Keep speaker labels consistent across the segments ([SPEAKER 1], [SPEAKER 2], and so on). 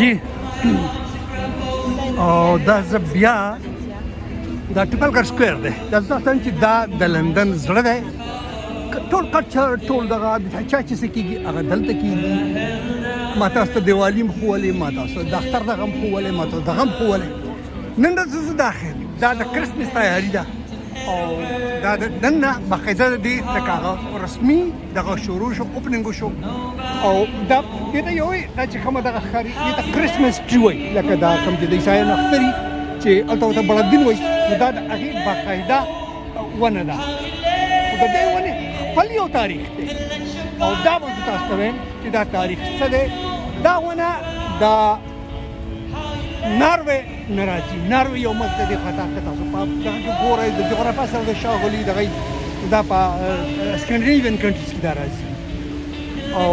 [SPEAKER 1] جی او دا زه بیا دا ټریفالګر سکویر دی دا زه تاسو چې دا د لندن زړه دی ټول کلچر ټول دغه چا چې څه کېږي هغه دلته کېږي ما تاسو ته دیوالي هم ښوولې ما تاسو د اختر دغه هم ښوولې ما تاسو دغه هم ښوولې نن ورځ زه داخل دا د کرسمس تیاري ده او دا د نن نه باقاعده د دې لکه هغه رسمي دغه شروع شو اوپننګ شو او دا دې ته یو دا چې کومه دغه ښکاري دې ته کرسمس ټری وایي لکه دا کوم چې د عیسایانو اختر وي چې هلته ورته بړدین وایي نو دا د هغې باقاعده ونه ده خو د دې ونې خپل یو تاریخ دی او دا به زه تاسو ته وایم چې دا تاریخ څه دی دا ونه د ناروی نه راځي ناروی یو ملک دی خطا که تاسو په دغه کې ګورئ د جغرافیا سره د شاغلي دغه دا په سکینډینیوین کنټریز کې دا راځي او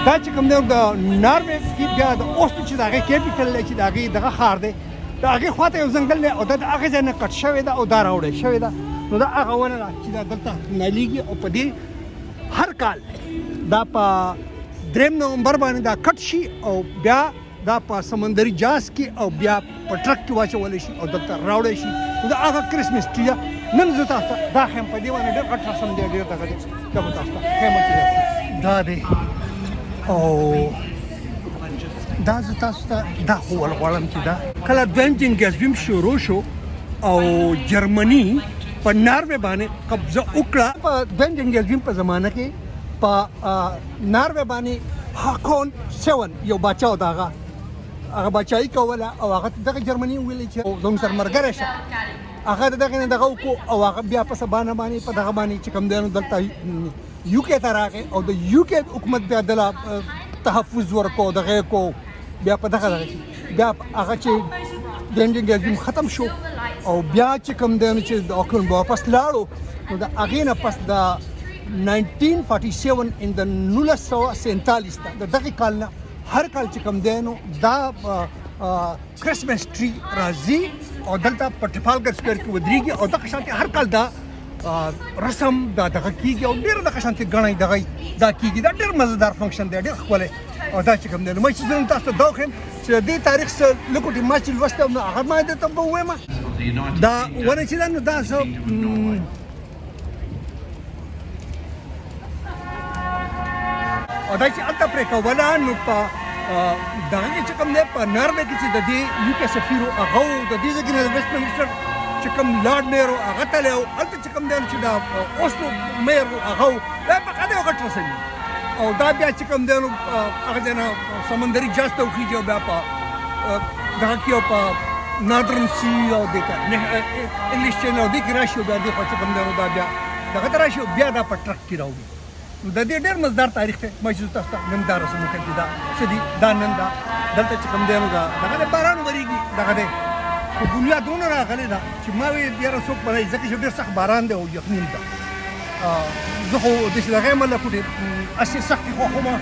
[SPEAKER 1] دا چې کوم دی د ناروی کې بیا د اوسلو چې د هغې کیپیټل دی چې د هغې دغه ښار دی د هغې خواته یو ځنګل دی او دا د هغې ځای نه کټ شوې ده او دا راوړې شوې ده نو دا هغه ونه ده چې دا دلته نالیږي او په دې هر کال دا په 3 نومبر باندې دا کټ شي او بیا دا په سمندري جهاز کې او بیا په ټرک کې واچولی شي او دلته راوړی شي نو دا هغه کرسمس ټری ده نن زه تاسو ته دا ښیم په دې باندې ډېر غټ رسم دی ډېر دغه دی دا به تاسو ته ښیم چې دا دی او دا زه تاسو ته دا ښوول غواړم چې دا کله دویم جنګ عظیم شروع شو او جرمني په ناروی باندې قبضه وکړه په دویم جنګ عظیم په زمانه کې په ناروی باندې هاکون 7 یو باچا و د هغه باچایي کوله او هغه دغه جرمني ویلې چې زموږ سره ملګری شه هغه د دغې نه دغه وکړو او هغه بیا په سبانه باندې په دغه باندې چې کوم دی نو دلته یو کې ته راغی او د یو کې حکومت بیا دله تحفظ ورکړو دغه یې کو بیا په دغه بیا هغه چې دویم جنګ عظیم ختم شو او بیا چې کوم دی نو چې اوکراین به واپس لاړو نو د هغې نه پس د 1947 ان د 1947 د دغې کال نه هر کال چې کوم دی نو دا کرسمس ټری راځي او دلته په ټریفالګر سکویر کې ودرېږي او دغه شانتې هر کال دا رسم دا دغه کېږي او ډېر دغه شانتې ګڼئ دغه دا کېږي دا ډېر مزهدار فنکشن دی ډېر ښکلی او دا چې کوم دی نو ما چې زه نن تاسو ته دا وښیم چې د دې تاریخ څه لږ ما چې لوستی نو هغه ما درته به ووایم دا ونه چې ده نو دا زه او دا چې هلته پرې کوله نو په دغه کې چې کوم دی په ناروی کې چې د دې یو کې سفیر و هغه و د دې ځای کې نه د ویسټ منسټر چې کوم لارډ میر و هغه تللی و هلته چې کوم دی چې د اوسلو میر و هغه و دا باقاعده یو غټ رسم او دا بیا چې کوم دی نو هغه ځای نه سمندري جهاز ته وخېږي او بیا په دغه کې او په نادرن سی او دې کې انګلیش چینل او دې کې راشي او بیا دې خوا چې کوم دی نو دا بیا دغه ته راشي او بیا دا په ټرک کې راوړي د دې ډېر مزدار تاریخ دی ما چې تاسو ته نن دا رسم وکړم چې دا څه دي دا نن دا دلته چې کوم دی نو دغه دی باران ورېږي دغه دی خو دنیا دونه راغلې ده چې ما ویل یاره څوک به نه وي ځکه چې ډېر سخت باران دی او یخنین ده زه خو داسې د هغې عمله خو ډېر هسې سختې خوښومه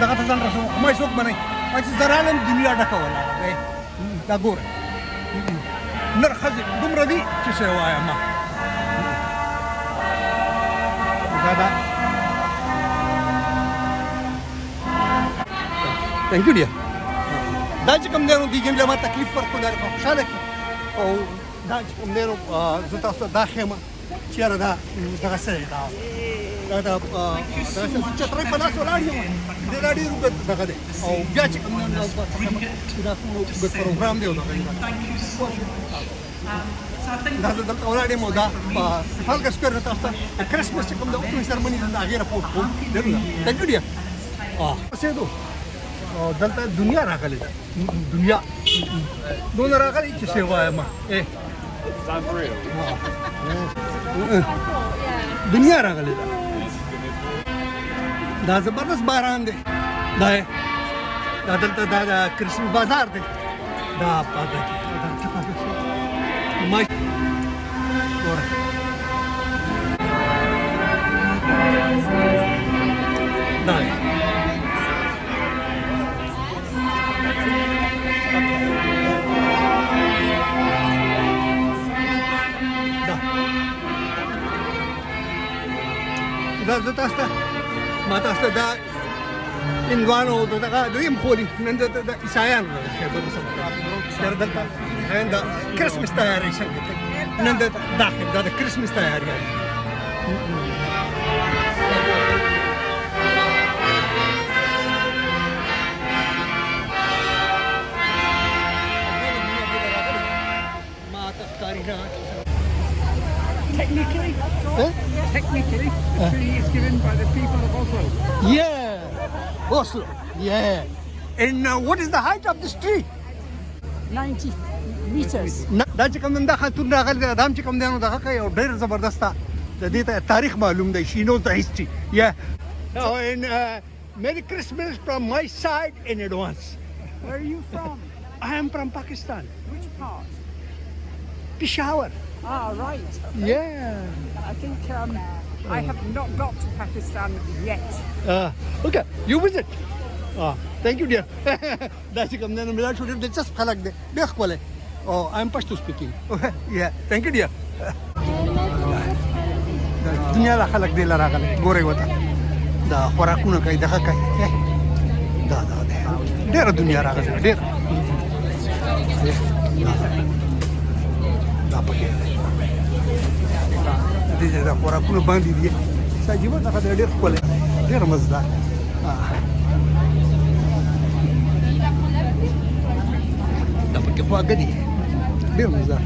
[SPEAKER 1] دغه ته ځان رسوم خو ما څوک به نه وي ما چې زه رالم دنیا ډکه ولاړه دا ګوره نر ښځې دومره دي چې څه یې ووایم ما دا ده Thank you, dear. دا چې کوم دی نو دې جملې ما تکلیف ورکړو دا خوشحاله کړي او دا چې کوم دی نو زه تاسو ته دا ښیم چې یاره دا دغه څه دی دا چترۍ په لاس ولاړ یم دې دا ډېر اوږد دغه دی او بیا چې کوم دی نو دا اوږد پروګرام دی او دغه دا زه دلته ولاړ یم او دا په ټریفالګر سکویر نه تاسو ته د کرسمس چې کوم د اوپننګ سرمني د هغې راپورټ کوم ډېر تھینک یو ډیر اوسېدو او دلته دنیا راغلې ده دنیا دونه راغلې چې څه وایم دنیا راغلې ده دا زبردست باران دی دا دلته دا کرسمس بازار دی دا پاته ما ګوره دا زه تاسو ته ما تاسو ته دا هندوانو دغه د دې مخولي نن د عیسایانو د کرسمس تیاری څنګه کوي نن د داخل د کرسمس تیاری
[SPEAKER 2] Technically, the tree is given by the people of Oslo.
[SPEAKER 1] Yeah, Oslo. Yeah. And what is the height of this tree?
[SPEAKER 3] 90 meters.
[SPEAKER 1] دا چې کوم دا خاطر راغلی دا هم چې کوم دی نو دغه کوي او ډېر زبردست د دې ته تاریخ معلوم دی. She knows the history. Yeah. Oh, and Merry Christmas from my side in advance.
[SPEAKER 3] Where are you from?
[SPEAKER 1] I am from Pakistan.
[SPEAKER 3] Which part?
[SPEAKER 1] Peshawar.
[SPEAKER 3] Ah, right.
[SPEAKER 1] Yeah.
[SPEAKER 3] I think I have not got to Pakistan yet.
[SPEAKER 1] Okay, you visit. Thank you, dear. دا چې کوم دی نو ملا شو ډېر دلچسپ خلک دی ډېر ښکلی. Oh, I'm Pashto speaking. Yeah, thank you, dear. دا دنیا له خلک دی راغلی ګورئ ورته دا خوراکونه کوي دغه کوي دا ډېره دنیا راغلی ډېره دا پکې دې دا خوراکونه باندې دي عجیبه دغه ډېر ښکلی ډېر مزدار دا پکې خواږه دي ډېر مزدار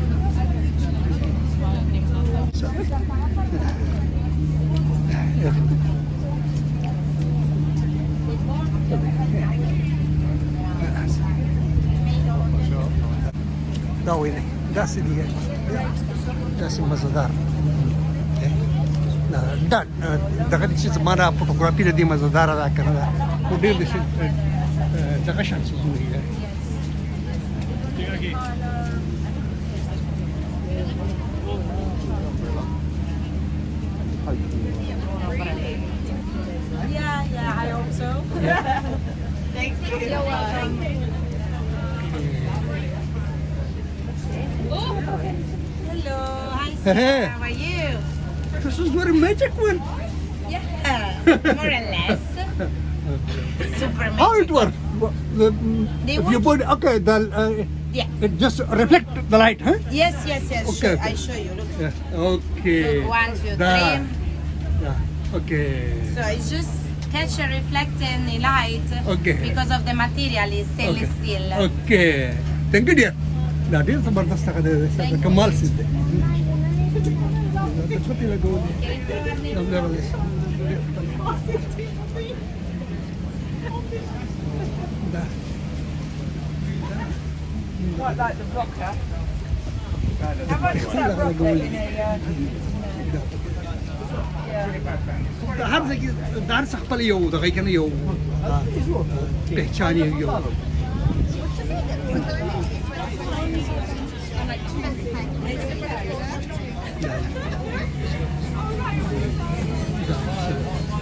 [SPEAKER 1] دا وینئ داسې دي داسې مزدار دا دغه چې زما دا فوټوګرافي د دې مزداره ده که نه ده خو ډېر دغه شان څیزونه دي
[SPEAKER 4] Yeah, I hope so. Thank you. You're welcome. Hello, hi sir. How are you?
[SPEAKER 1] This is very magic one.
[SPEAKER 4] Yeah, more or less. Super magic.
[SPEAKER 1] How it works? If you put
[SPEAKER 4] Yeah.
[SPEAKER 1] it just reflect the light, huh?
[SPEAKER 4] Yes.
[SPEAKER 1] Okay,
[SPEAKER 4] Sure.
[SPEAKER 1] okay.
[SPEAKER 4] I show you. Look.
[SPEAKER 1] Yeah. Okay.
[SPEAKER 4] Look, 1, 2,
[SPEAKER 1] That.
[SPEAKER 4] 3.
[SPEAKER 1] Yeah. Okay.
[SPEAKER 4] So it's just catch and reflect any light.
[SPEAKER 1] Okay.
[SPEAKER 4] Because of the material is stainless steel.
[SPEAKER 1] Okay. Thank you, dear. دا ډېر زبردست هغه دی کمال څیز دی څه لګولي
[SPEAKER 3] Quite like the rocker. How much is that rocker in a...
[SPEAKER 1] هر ځای کې د هر څه خپل یو دغه که نه یو پهچان یو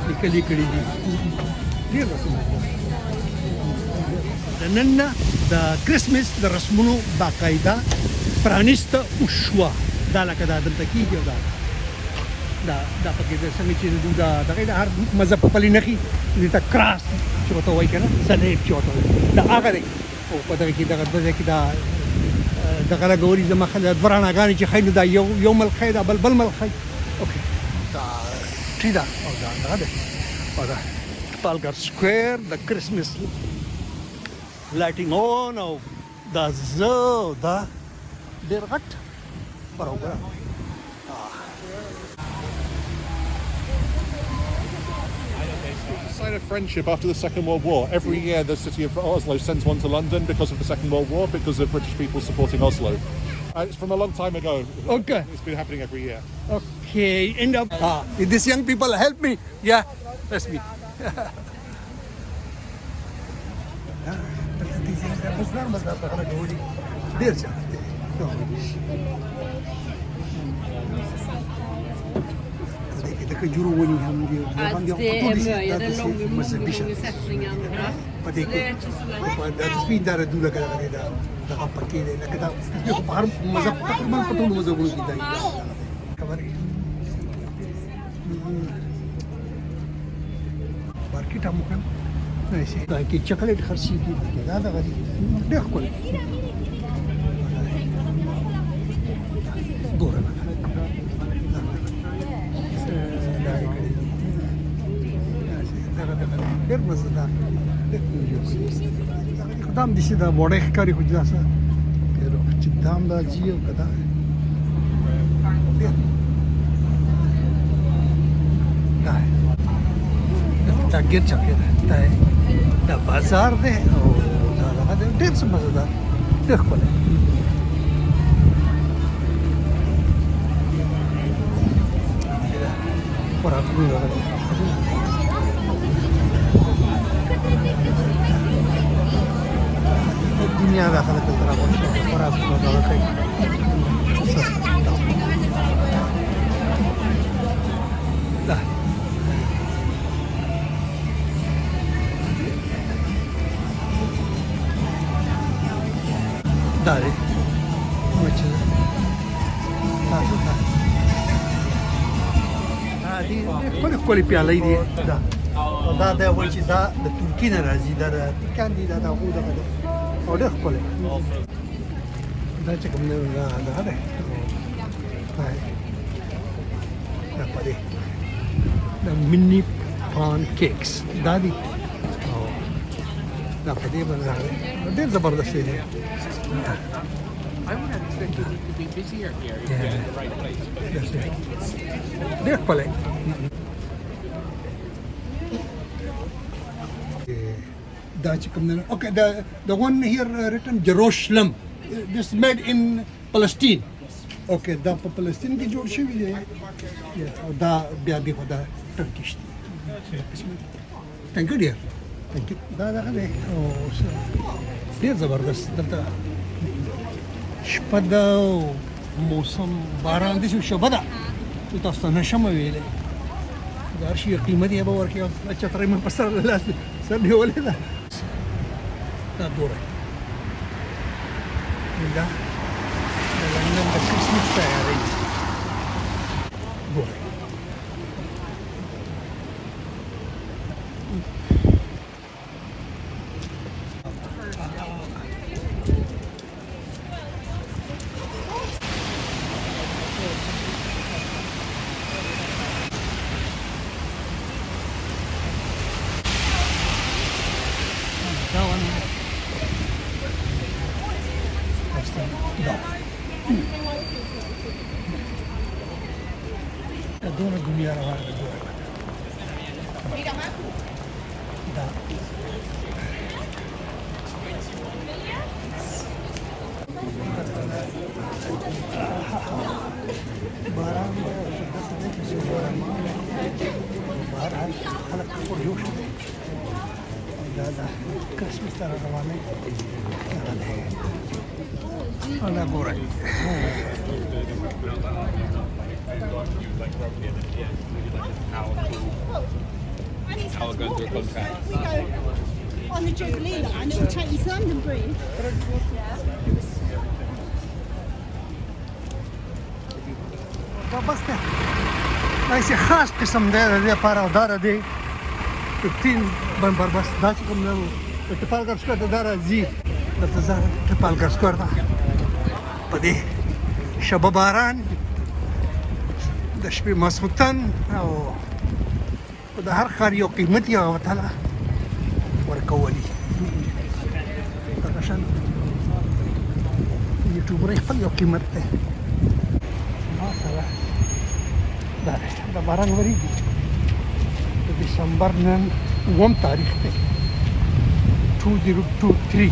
[SPEAKER 1] لیکلي کړي دي ډېر رسمونه د نن نه د کرسمس د رسمونو باقاعده پرانیسته وشوه دا لکه دا دلته کېږي او دا پکې د څنګه چې دغه د هر مذهب په پلي نښي دې ته کراس چې ورته وایي که نه صلیب چې ورته وایي دا هغه دی او په دغه کې دغه دوه ځای کې دا دغه لګولي زما دوه رڼاګانې چې ښایي نو دا یو ملک ښایي دا بل ملک ښایي اوکې دا ټري ده او دا دغه دی او دا ټریفالګر سکویر د کرسمس لایټینګ اون او دا زه دا ډېر غټ پروګرام
[SPEAKER 5] Sign of friendship after the Second World War. Every year the city of Oslo sends one to London because of the Second World War, because of British people supporting Oslo. It's from a long time ago.
[SPEAKER 1] Okay.
[SPEAKER 5] It's been happening every year.
[SPEAKER 1] Okay. End up. These young people help me. Yeah, that's me. Kajuruni هم دي پدې کې دا سپین دار دوله کړه دا دغه پکې دی لکه دا په هر مذهب تقریبا په ټولو مذهبونو کې دی خبرې مارکیټ هم وکړم دا کې چاکلیټ خرڅېږي دا دغه دي ډېر ښکلی ګوره ډېر مزهدار دا هم داسې دا وړی ښکاري خو داسې چې دا هم دا ځي او که دا دا ګیر چاپېر دا بازار دی او دا دغه دی ډېر څه مزهدار ډېر ښکلی خوراکونه دغه دی دنیا دا خلک دلته راغونډ شوي خوراکونه دغه کوي دا دا دی چې تاسو ته دي ښکلې پیالې دي دا وایي چې دا د ترکي نه راځي دا د ترکان دي دا د هغو دغه دی او ډېر ښکلی دا چې کوم دی دغه دی دا په دې د مني پان کیکس دا دي او دا په دې باندې ډېر زبردست دی
[SPEAKER 2] I would have expected it to be busier here if you're in the right place.
[SPEAKER 1] ډېر ښکلی دا چې کوم دی اوکې the one here written Jerusalem this made in Palestine اوکې دا په فلسطین کې جوړ شوی دی او دا بیا دی خو دا ترکیش دی thank you dear thank you دا دغه دی او ډېر زبردست دلته شپه ده او موسم باران داسې شپه ده چې تاسو ته نشم ویلی د هر شي قیمت یې به ورکړي چترۍ مې په سر لاس سر نیولې ده دا ګورئ دا د لندن د کرسمس تیاری ګورئ دونه دنیا روانه ده ګوره دا باران باران خلک ټول جوړ شوي دا کرسمس ته روانه دا ګوره
[SPEAKER 2] I'll go through contact.
[SPEAKER 4] We go on the Jubilee line, it will take you to London Bridge.
[SPEAKER 1] بس دی دا یې خاص قسم دی د دې لپاره او دا دی 15 بمبر بس دا چې کوم دی د ټریفالګر سکویر ته دا راځي دلته زه ټریفالګر سکویر ته په دې شبه باران د شپې ماسخوتن او د هر ښار یو قیمت یې هغه تعالی ورکولي دغه شان یوټیوبرۍ خپل یو قیمت دی ماشاءالله دا باران وریږي د دسمبر نن 9 تاریخ دی 2023